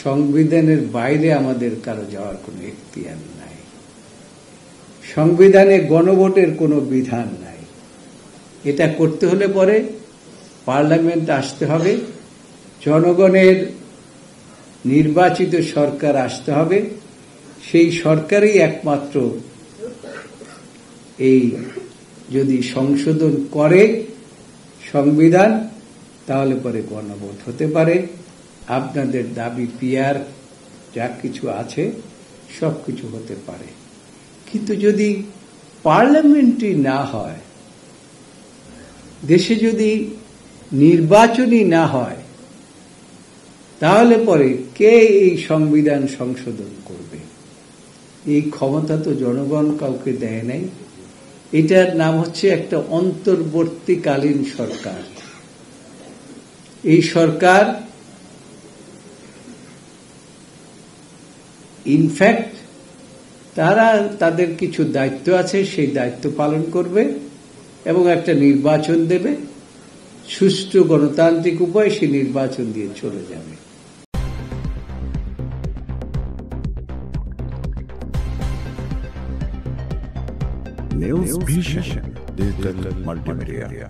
সংবিধানের বাইরে আমাদের কারো যাওয়ার কোনো এখতিয়ার নাই। সংবিধানে গণভোটের কোনো বিধান নাই। এটা করতে হলে পরে পার্লামেন্ট আসতে হবে, জনগণের নির্বাচিত সরকার আসতে হবে, সেই সরকারই একমাত্র এই যদি সংশোধন করে সংবিধান, তাহলে পরে গণভোট হতে পারে। আপনাদের দাবি পিয়ার যা কিছু আছে সব কিছু হতে পারে। কিন্তু যদি পার্লামেন্টই না হয়, দেশে যদি নির্বাচনই না হয়, তাহলে পরে কে এই সংবিধান সংশোধন করবে? এই ক্ষমতা তো জনগণ কাউকে দেয় নাই। এটার নাম হচ্ছে একটা অন্তর্বর্তীকালীন সরকার। এই সরকার ইনফ্যাক্ট তারা তাদের কিছু দায়িত্ব আছে, সেই দায়িত্ব পালন করবে এবং একটা নির্বাচন দেবে, সুষ্ঠু গণতান্ত্রিক উপায়ে সেই নির্বাচন দিয়ে চলে যাবে। News Vision Digital Multimedia.